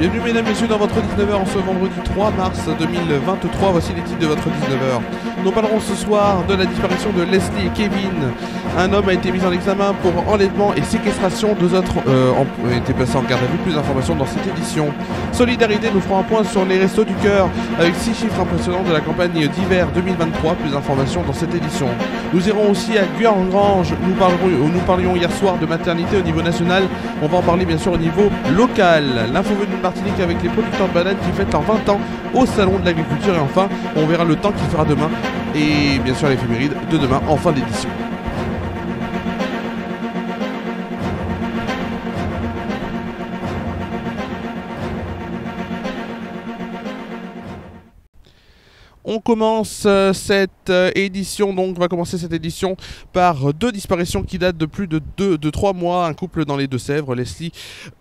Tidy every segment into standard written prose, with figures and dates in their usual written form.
Bienvenue mesdames et messieurs dans votre 19h en ce vendredi 3 mars 2023. Voici les titres de votre 19h. Nous parlerons ce soir de la disparition de Leslie et Kevin. Un homme a été mis en examen pour enlèvement et séquestration. Deux autres ont été placés en garde à vue. Plus d'informations dans cette édition. Solidarité, nous ferons un point sur les Restos du Cœur avec 6 chiffres impressionnants de la campagne d'hiver 2023. Plus d'informations dans cette édition. Nous irons aussi à Guerngrange. Nous parlions hier soir de maternité au niveau national. On va en parler bien sûr au niveau local. L'info venue de Martinique avec les producteurs de bananes qui fêtent leurs 20 ans au salon de l'agriculture. Et enfin, on verra le temps qu'il fera demain. Et bien sûr l'éphéméride de demain en fin d'édition. On commence cette édition, donc on va commencer cette édition par deux disparitions qui datent de plus de 3 mois. Un couple dans les Deux-Sèvres, Leslie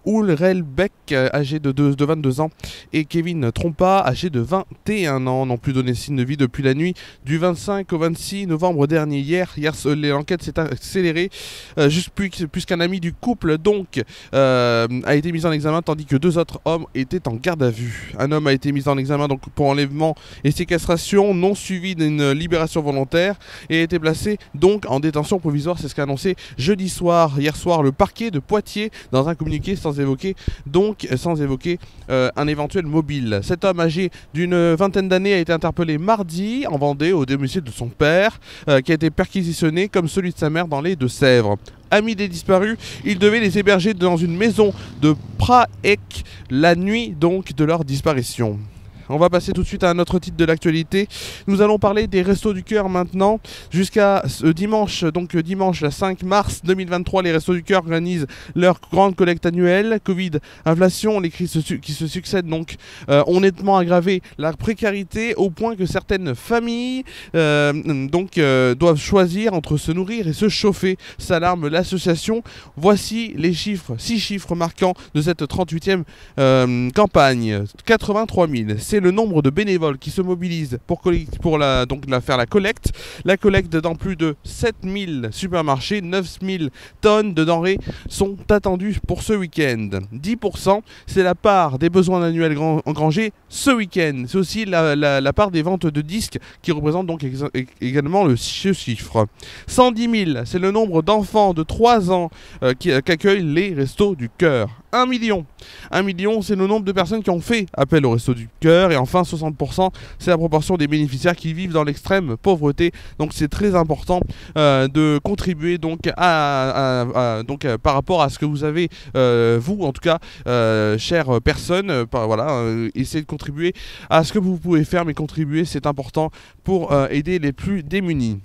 Ulrelbeck, âgé de 22 ans, et Kevin Trompa, âgé de 21 ans, n'ont plus donné signe de vie depuis la nuit du 25 au 26 novembre dernier. Hier l'enquête s'est accélérée, puisqu'un ami du couple donc a été mis en examen, tandis que 2 autres hommes étaient en garde à vue. Un homme a été mis en examen donc pour enlèvement et séquestration non suivie d'une libération volontaire et a été placé donc en détention provisoire. C'est ce qu'a annoncé hier soir le parquet de Poitiers dans un communiqué sans évoquer un éventuel mobile. Cet homme âgé d'une vingtaine d'années a été interpellé mardi en Vendée au domicile de son père qui a été perquisitionné comme celui de sa mère dans les Deux-Sèvres. Amis des disparus, il devait les héberger dans une maison de Praec la nuit donc de leur disparition. On va passer tout de suite à un autre titre de l'actualité. Nous allons parler des Restos du Cœur maintenant. Jusqu'à dimanche, le 5 mars 2023, les Restos du Cœur organisent leur grande collecte annuelle. Covid, inflation, les crises qui se succèdent donc ont nettement aggravé la précarité au point que certaines familles doivent choisir entre se nourrir et se chauffer, s'alarme l'association. Voici les chiffres, 6 chiffres marquants de cette 38e campagne. 83 000. C'est le nombre de bénévoles qui se mobilisent pour faire la collecte. La collecte dans plus de 7000 supermarchés, 9000 tonnes de denrées sont attendues pour ce week-end. 10%, c'est la part des besoins annuels engrangés ce week-end. C'est aussi la part des ventes de disques qui représente donc également ce chiffre. 110 000, c'est le nombre d'enfants de 3 ans qu'accueillent les Restos du Cœur. 1 million. 1 million, c'est le nombre de personnes qui ont fait appel au Restos du Cœur. Et enfin, 60%, c'est la proportion des bénéficiaires qui vivent dans l'extrême pauvreté. Donc, c'est très important de contribuer donc par rapport à ce que vous avez, vous en tout cas, chères personnes. Essayez de contribuer à ce que vous pouvez faire, mais contribuer, c'est important pour aider les plus démunis.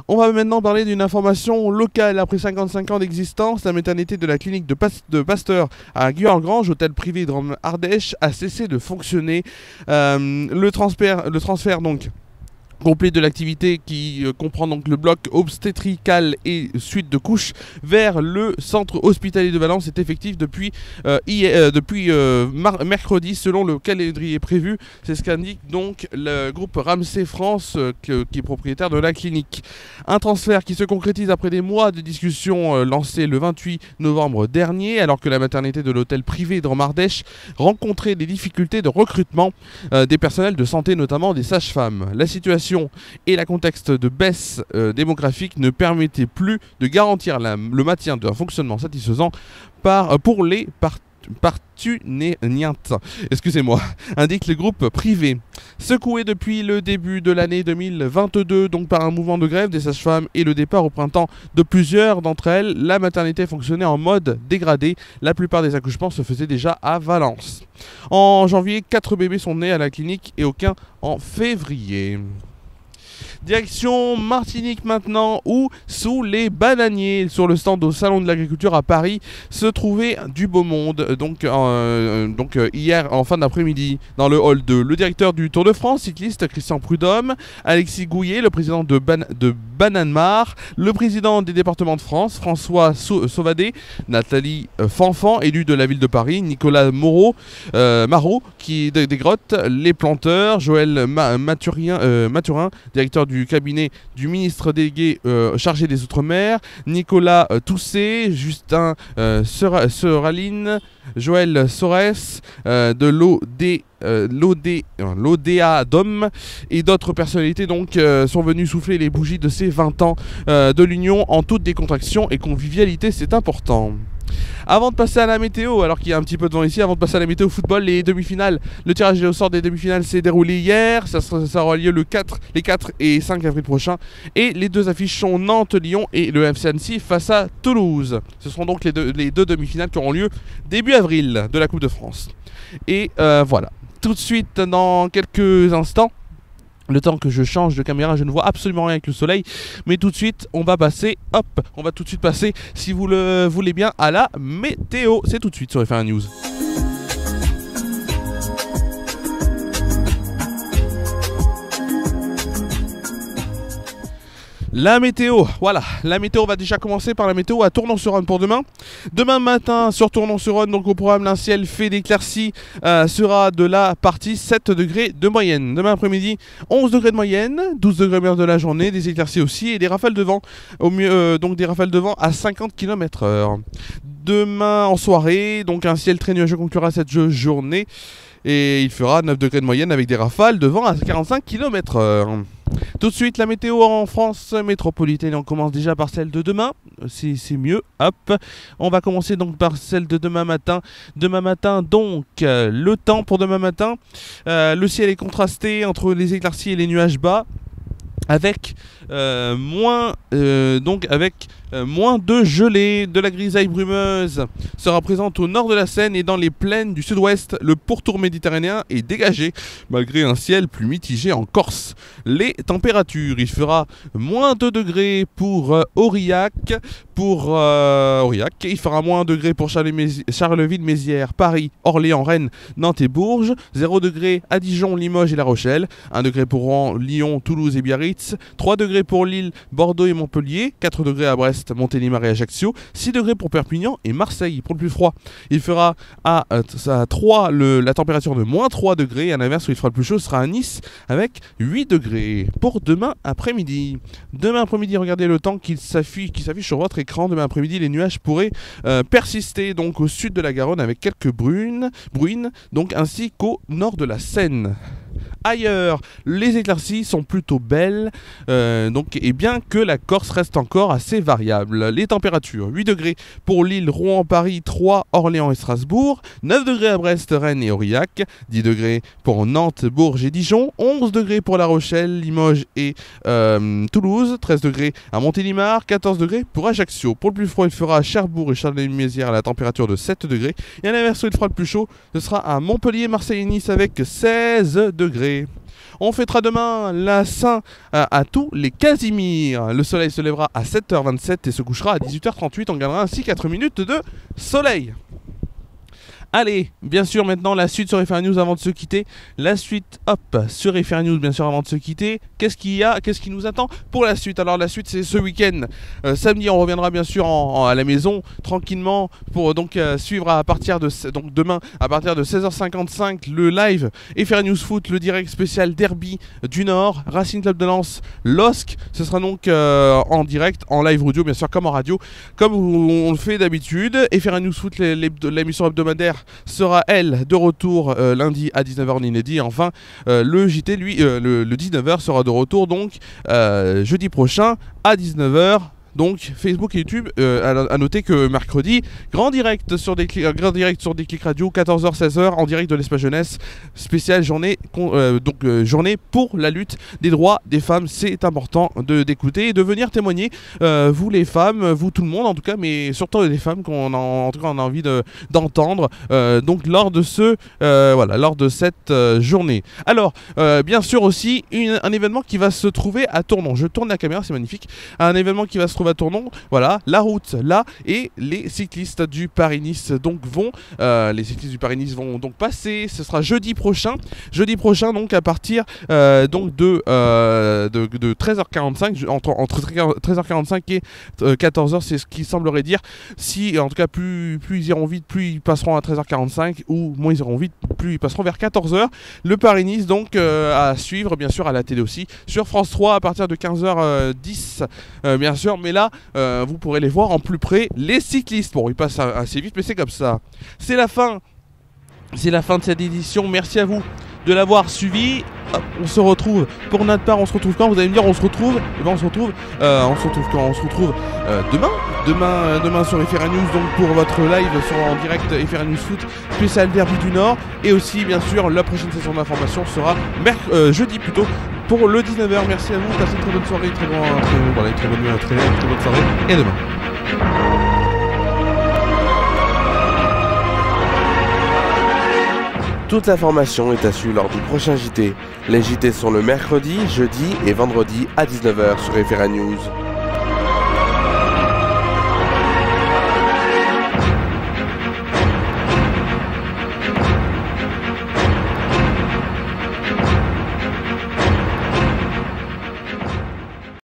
On va maintenant parler d'une information locale. Après 55 ans d'existence, la maternité de la clinique de Pasteur à Guerngrange, hôtel privé de Ardèche, a cessé de fonctionner. Le transfert donc complet de l'activité qui comprend donc le bloc obstétrical et suite de couches vers le centre hospitalier de Valence est effectif depuis mercredi selon le calendrier prévu. C'est ce qu'indique donc le groupe Ramsay France qui est propriétaire de la clinique. Un transfert qui se concrétise après des mois de discussions lancées le 28 novembre dernier alors que la maternité de l'hôtel privé de Ardèche rencontrait des difficultés de recrutement des personnels de santé, notamment des sages-femmes. La situation et le contexte de baisse démographique ne permettaient plus de garantir le maintien d'un fonctionnement satisfaisant pour les partunientes, indique le groupe privé. Secoué depuis le début de l'année 2022 donc par un mouvement de grève des sages-femmes et le départ au printemps de plusieurs d'entre elles, la maternité fonctionnait en mode dégradé. La plupart des accouchements se faisaient déjà à Valence. En janvier, 4 bébés sont nés à la clinique et aucun en février. Direction Martinique maintenant, où sous les bananiers, sur le stand au salon de l'agriculture à Paris, se trouvait du beau monde. Hier en fin d'après-midi dans le hall 2, le directeur du Tour de France cycliste Christian Prudhomme, Alexis Gouillet, le président de Bananmar, le président des départements de France, François Sauvadet, Nathalie Fanfan, élu de la ville de Paris, Nicolas Marot, qui des Grottes, les planteurs, Joël Mathurin, directeur du cabinet du ministre délégué chargé des Outre-mer, Nicolas Toussé, Justin Seraline, Joël Sorès, de l'ODA DOM et d'autres personnalités donc sont venus souffler les bougies de ces 20 ans de l'Union en toute décontraction et convivialité, c'est important. Avant de passer à la météo, alors qu'il y a un petit peu de vent ici, avant de passer à la météo football, les demi-finales, le tirage au sort des demi-finales s'est déroulé hier, ça aura lieu les 4 et 5 avril prochain, et les deux affiches sont Nantes-Lyon et le FC Annecy face à Toulouse. Ce seront donc les deux demi-finales qui auront lieu début avril de la Coupe de France. Et voilà, tout de suite dans quelques instants, le temps que je change de caméra, je ne vois absolument rien avec le soleil. Mais tout de suite, on va passer, si vous le voulez bien, à la météo. C'est tout de suite sur FR News. La météo, voilà, la météo, on va déjà commencer par la météo à Tournon-sur-Rhône pour demain. Demain matin sur Tournon-sur-Rhône, donc au programme d'un ciel fait d'éclaircies, sera de la partie 7 degrés de moyenne. Demain après-midi, 11 degrés de moyenne, 12 degrés de la journée, des éclaircies aussi et des rafales de vent, au mieux, donc des rafales de vent à 50 km/h. Demain en soirée, donc un ciel très nuageux conclura cette journée et il fera 9 degrés de moyenne avec des rafales de vent à 45 km/h. Tout de suite la météo en France métropolitaine, on commence déjà par celle de demain, c'est mieux, hop, on va commencer donc par celle de demain matin. Demain matin donc, le temps pour demain matin, le ciel est contrasté entre les éclaircies et les nuages bas, avec moins de gelée, de la grisaille brumeuse sera présente au nord de la Seine et dans les plaines du sud-ouest. Le pourtour méditerranéen est dégagé malgré un ciel plus mitigé en Corse. Les températures, il fera moins 2 degrés pour Aurillac, il fera moins 1 degré pour Charleville-Mézières, Paris, Orléans, Rennes, Nantes et Bourges, 0 degré à Dijon, Limoges et La Rochelle, 1 degré pour Rouen, Lyon, Toulouse et Biarritz, 3 degrés pour Lille, Bordeaux et Montpellier, 4 degrés à Brest, Montélimar et Ajaccio, 6 degrés pour Perpignan et Marseille. Pour le plus froid, il fera à 3 la température de moins 3 degrés, à l'inverse où il fera le plus chaud sera à Nice avec 8 degrés. Pour demain après-midi. Demain après-midi, regardez le temps qui s'affiche sur votre écran. Demain après-midi, les nuages pourraient persister donc au sud de la Garonne avec quelques bruines donc ainsi qu'au nord de la Seine. Ailleurs, les éclaircies sont plutôt belles, et bien que la Corse reste encore assez variable. Les températures, 8 degrés pour Lille, Rouen, Paris, Troyes, Orléans et Strasbourg, 9 degrés à Brest, Rennes et Aurillac, 10 degrés pour Nantes, Bourges et Dijon, 11 degrés pour La Rochelle, Limoges et Toulouse, 13 degrés à Montélimar, 14 degrés pour Ajaccio. Pour le plus froid, il fera à Cherbourg et Charleville-Mézières à la température de 7 degrés, et à l'inverse où il fera le plus chaud, ce sera à Montpellier, Marseille et Nice avec 16 degrés. On fêtera demain la Saint à tous les Casimirs. Le soleil se lèvera à 7h27 et se couchera à 18h38. On gagnera ainsi 4 minutes de soleil. Allez, bien sûr, maintenant la suite sur FR News avant de se quitter. La suite, hop, sur FR News, bien sûr, avant de se quitter. Qu'est-ce qu'il y a? Qu'est-ce qui nous attend pour la suite? Alors, la suite, c'est ce week-end. Samedi, on reviendra bien sûr à la maison, tranquillement, pour donc suivre à partir de demain, à partir de 16h55, le live FR News Foot, le direct spécial Derby du Nord, Racing Club de Lens, LOSC. Ce sera donc en direct, en live audio, bien sûr, comme en radio, comme on le fait d'habitude. FR News Foot, l'émission hebdomadaire, sera elle de retour lundi à 19h en inédit. Enfin le JT lui le 19h sera de retour donc jeudi prochain à 19h. Donc Facebook et YouTube, à noter que mercredi, grand direct sur Déclic Radio, 14h, 16h, en direct de l'Espace Jeunesse, spéciale journée, journée pour la lutte des droits des femmes. C'est important d'écouter et de venir témoigner, vous les femmes, vous tout le monde en tout cas, mais surtout les femmes qu'on a, en tout cas on a envie d'entendre, donc lors de lors de cette journée. Alors, bien sûr aussi, un événement qui va se trouver à Tournon. Je tourne la caméra, c'est magnifique. Un événement qui va se trouver Chauvat-Tournon, voilà, la route là, et les cyclistes du Paris-Nice donc vont donc passer. Ce sera jeudi prochain donc à partir donc de 13h45, entre 13h45 et 14h, c'est ce qui semblerait dire. Si en tout cas plus ils iront vite, plus ils passeront à 13h45, ou moins ils iront vite, plus ils passeront vers 14h. Le Paris-Nice donc à suivre bien sûr à la télé aussi sur France 3 à partir de 15h10 bien sûr, mais là vous pourrez les voir en plus près, les cyclistes. Bon, ils passent assez vite, mais c'est comme ça. C'est la fin de cette édition. Merci à vous de l'avoir suivi. Hop, on se retrouve pour notre part. On se retrouve quand? Vous allez me dire on se retrouve. Eh ben on se retrouve quand? On se retrouve demain sur FR News, donc pour votre live en direct FR News Foot spécial Derby du Nord. Et aussi bien sûr la prochaine session d'information sera jeudi plutôt pour le 19h. Merci à vous, passez une très bonne soirée, très bonne soirée, et à demain. Toute l'information est à suivre lors du prochain JT. Les JT sont le mercredi, jeudi et vendredi à 19h sur FR News.